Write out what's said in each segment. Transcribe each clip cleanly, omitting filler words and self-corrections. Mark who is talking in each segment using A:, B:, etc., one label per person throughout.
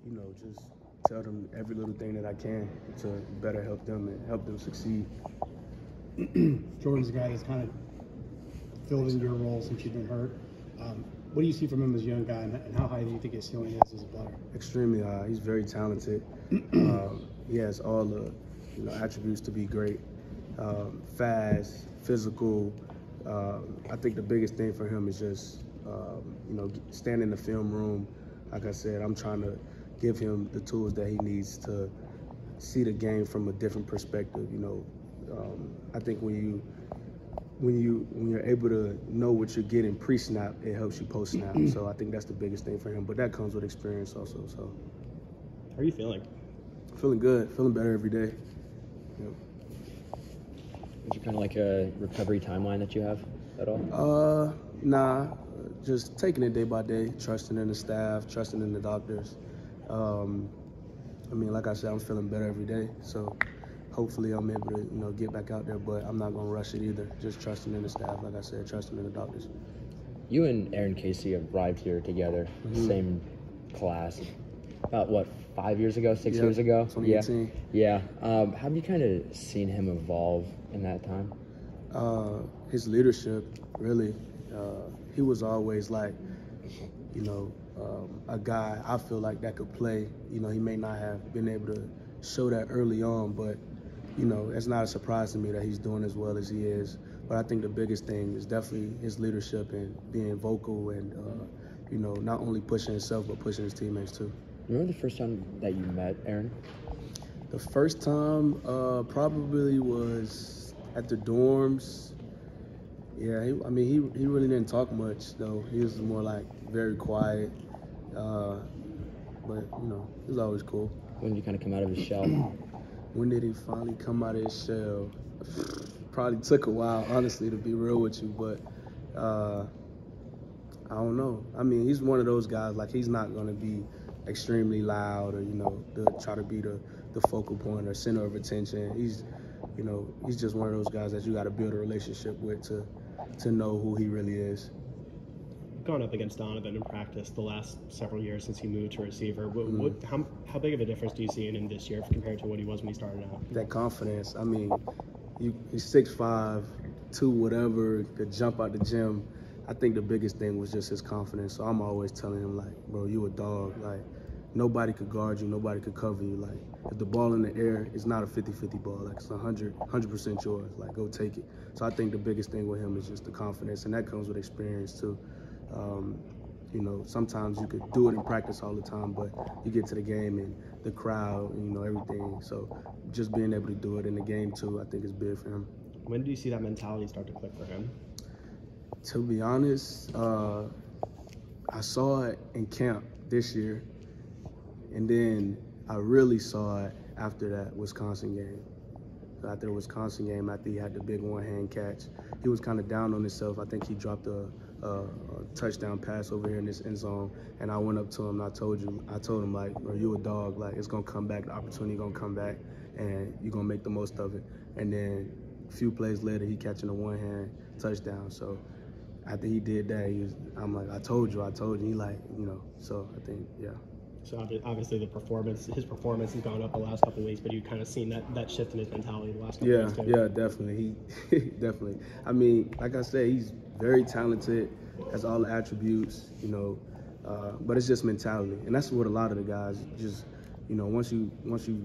A: just tell them every little thing that I can to better help them and help them succeed.
B: Jordan's a guy that's kind of filled in your role since you've been hurt. What do you see from him as a young guy, and how high do you think his ceiling is as a player?
A: Extremely high. He's very talented. He has all the attributes to be great. Fast, physical. I think the biggest thing for him is just stand in the film room. Like I said, I'm trying to give him the tools that he needs to see the game from a different perspective. I think when you're able to know what you're getting pre-snap, it helps you post-snap. So I think that's the biggest thing for him. But that comes with experience also. So,
C: how are you feeling?
A: Feeling good. Feeling better every day. Yep.
D: Is there kind of like a recovery timeline that you have at all?
A: Nah. Just taking it day by day, trusting in the staff, trusting in the doctors. Like I said, I'm feeling better every day. So hopefully I'm able to, get back out there, but I'm not going to rush it either. Just trusting in the staff, like I said, trusting in the doctors.
D: You and Aaron Casey have arrived here together, same class. About, 5 years ago, 6 years ago?
A: 2018.
D: Yeah. Have you kind of seen him evolve in that time?
A: His leadership, really. He was always like, a guy I feel like that could play. He may not have been able to show that early on, but it's not a surprise to me that he's doing as well as he is. But I think the biggest thing is definitely his leadership and being vocal and, not only pushing himself, but pushing his teammates too.
D: Remember the first time that you met Aaron?
A: The first time probably was at the dorms. Yeah, he really didn't talk much, though. He was more like very quiet. But, it was always cool.
D: When did you kind of come out of his shell?
A: When did he finally come out of his shell? Probably took a while, honestly, to be real with you. But I don't know. He's one of those guys, like, he's not going to be extremely loud or, to try to be the focal point or center of attention. He's just one of those guys that you got to build a relationship with to know who he really is.
C: Gone up against Donovan in practice the last several years since he moved to receiver. How big of a difference do you see in him this year compared to what he was when he started out?
A: That confidence. He's 6'5", 2 whatever, could jump out the gym. I think the biggest thing was just his confidence. So I'm always telling him, like, bro, you a dog. Like, nobody could guard you. Nobody could cover you. Like, if the ball in the air, it's not a 50-50 ball. Like, it's 100% yours. Like, go take it. So I think the biggest thing with him is just the confidence, and that comes with experience too. Sometimes you could do it in practice all the time, but you get to the game and the crowd, and, everything. So just being able to do it in the game too, I think is big for him.
C: When do you see that mentality start to click for him?
A: To be honest, I saw it in camp this year, and then I really saw it after that Wisconsin game. So after the Wisconsin game, after he had the big one-hand catch, he was kind of down on himself. I think he dropped a touchdown pass over here in this end zone, and I went up to him and I told him, like, bro, you a dog. Like, it's gonna come back. The opportunity gonna come back, and you're gonna make the most of it. And then a few plays later, he catching a one-hand touchdown. So after he did that, I'm like, I told you. He like, so I think, yeah.
C: So obviously his performance has gone up the last couple of weeks, but you've kind of seen that shift in his mentality the last couple of weeks too.
A: Yeah, definitely. Definitely. Like I said, he's very talented, has all the attributes, but it's just mentality. And that's what a lot of the guys just, once you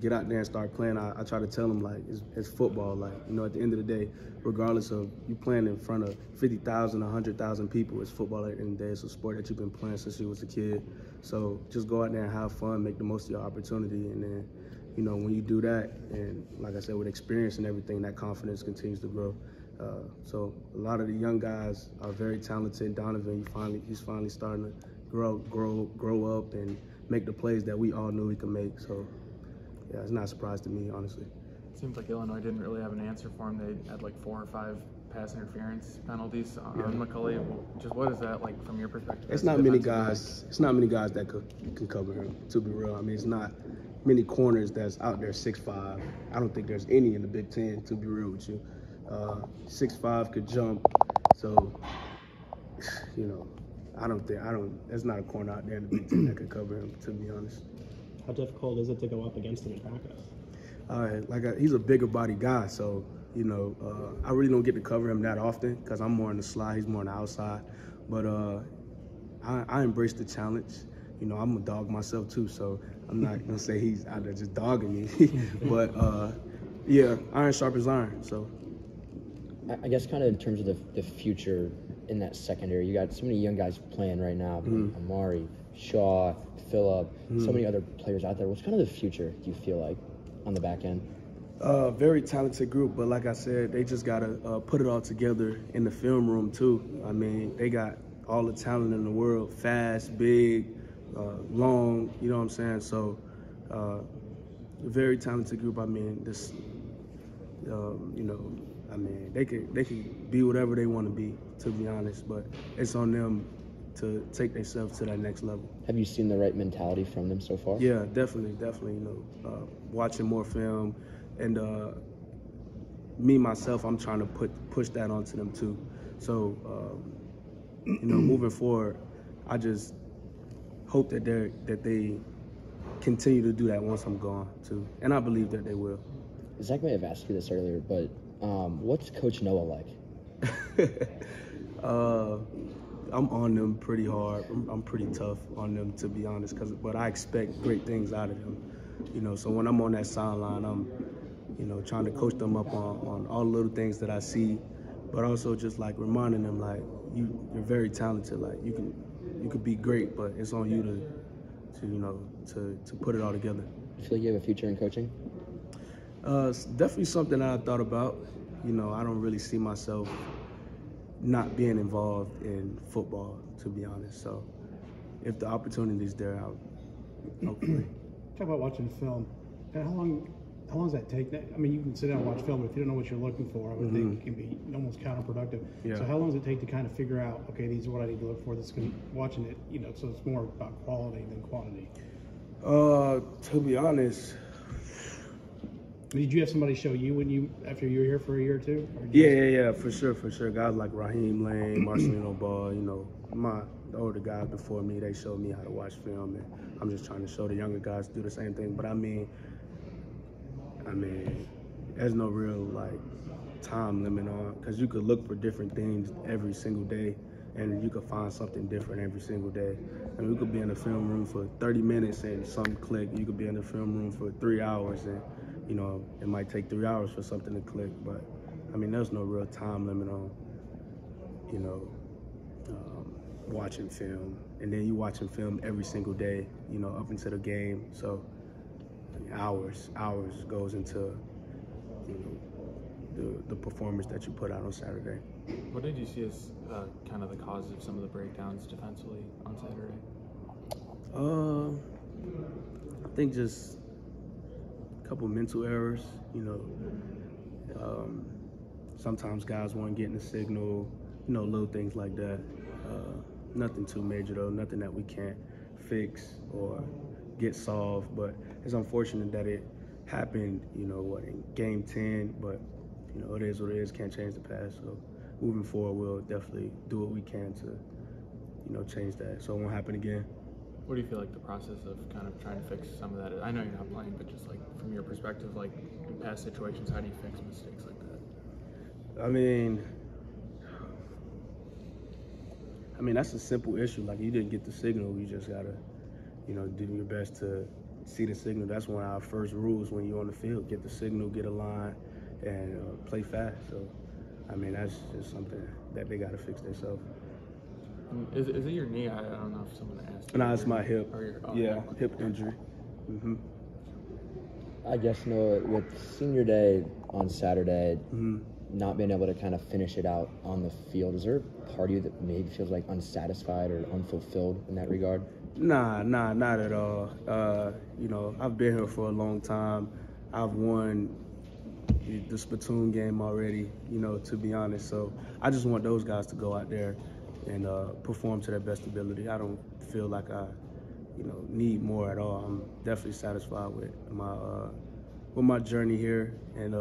A: get out there and start playing, I try to tell them, like, it's football. Like, at the end of the day, regardless of you playing in front of 50,000, 100,000 people, it's football at the end of the day. It's a sport that you've been playing since you was a kid. So just go out there and have fun, make the most of your opportunity. And then, when you do that, and like I said, with experience and everything, that confidence continues to grow. So a lot of the young guys are very talented. Donovan, he's finally starting to grow up and make the plays that we all knew he could make. So, yeah, it's not a surprise to me, honestly.
E: It seems like Illinois didn't really have an answer for him. They had like 4 or 5 pass interference penalties on McCulley. Just what is that like from your perspective?
A: It's not many guys. It's not many guys that can cover him. To be real, it's not many corners that's out there 6'5". I don't think there's any in the Big Ten. To be real with you, 6'5" could jump. So, there's not a corner out there in the Big Ten that could cover him. To be honest.
C: How difficult is it to go up against him in practice?
A: He's a bigger body guy, so you know I really don't get to cover him that often because I'm more on the slide, he's more on the outside. But I embrace the challenge. You know, I'm a dog myself too, so I'm not gonna say he's out there just dogging me. But yeah, iron sharpens iron. So
D: I guess kind of in terms of the future in that secondary, you got so many young guys playing right now. Amari, Shaw, Phillip, so many other players out there. What's kind of the future, do you feel like, on the back end?
A: Very talented group, but like I said, they just got to put it all together in the film room too. I mean, they got all the talent in the world, fast, big, long, you know what I'm saying? So, a very talented group. I mean, this, you know, I mean, they could be whatever they want to be, to be honest, but it's on them to take themselves to that next level.
D: Have you seen the right mentality from them so far?
A: Yeah, definitely, you know, watching more film, and me, myself, I'm trying to push that onto them too. So, you know, moving forward, I just hope that they continue to do that once I'm gone too, and I believe that they will.
D: Zach may have asked you this earlier, but what's Coach Noah like?
A: I'm on them pretty hard. I'm pretty tough on them, to be honest, but I expect great things out of them. You know, so when I'm on that sideline, I'm, you know, trying to coach them up on all the little things that I see, but also just like reminding them, like, you're very talented. Like, you could be great, but it's on you to you know, to put it all together.
D: You feel like you have a future in coaching?
A: It's definitely something that I thought about. You know, I don't really see myself not being involved in football, to be honest. So if the opportunity's there, I'll play.
B: Talk about watching film. How long does that take? I mean, you can sit down and watch film, but if you don't know what you're looking for, I would think it can be almost counterproductive.
A: Yeah.
B: So how long does it take to kind of figure out, okay, these are what I need to look for? This is going to be watching it, you know, so it's more about quality than quantity.
A: To be honest,
B: did you have somebody show you after you were here for a year or two?
A: Yeah, for sure. Guys like Raheem Lane, Marcelino Ball, you know, the older guys before me, they showed me how to watch film, and I'm just trying to show the younger guys to do the same thing. But I mean, there's no real like time limit on, because you could look for different things every single day, and you could find something different every single day. And we could be in the film room for 30 minutes and something click. You could be in the film room for 3 hours, and you know, it might take 3 hours for something to click. But I mean, there's no real time limit on, you know, watching film. And then you watching film every single day, you know, up until the game. So hours goes into, you know, the performance that you put out on Saturday.
E: What did you see as kind of the cause of some of the breakdowns defensively on Saturday?
A: I think just a couple mental errors, you know. Sometimes guys weren't getting the signal, you know, little things like that. Nothing too major though, nothing that we can't fix or get solved, but it's unfortunate that it happened, you know, in game 10, but you know, it is what it is, can't change the past. So moving forward, we'll definitely do what we can to, you know, change that so it won't happen again.
E: What do you feel like the process of kind of trying to fix some of that is? I know you're not playing, but just like from your perspective, like in past situations, how do you fix mistakes like that?
A: I mean, that's a simple issue. Like, you didn't get the signal, you just gotta, you know, do your best to see the signal. That's one of our first rules when you're on the field: get the signal, get a line, and play fast. So, I mean, that's just something that they gotta fix themselves.
E: Is it your knee? I don't know if someone asked you.
A: No, it's my hip. Yeah,
E: okay.
A: hip injury.
D: I guess, Noah, with senior day on Saturday, not being able to kind of finish it out on the field, is there a part of you that maybe feels like unsatisfied or unfulfilled in that regard?
A: Nah, not at all. You know, I've been here for a long time. I've won the spittoon game already, you know, to be honest. So I just want those guys to go out there and perform to their best ability. I don't feel like I, you know, need more at all. I'm definitely satisfied with my journey here, and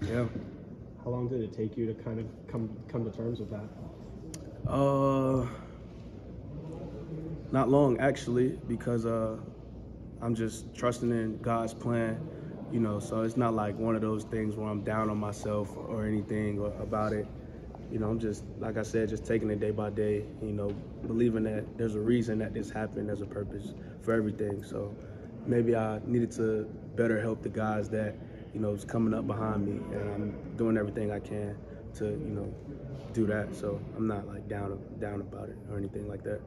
A: yeah.
C: How long did it take you to kind of come to terms with that?
A: Not long, actually, because I'm just trusting in God's plan, you know, so it's not like one of those things where I'm down on myself or anything about it. You know, I'm just, like I said, just taking it day by day, you know, believing that there's a reason that this happened, there's a purpose for everything. So maybe I needed to better help the guys that, you know, is coming up behind me, and I'm doing everything I can to, you know, do that. So I'm not like down about it or anything like that.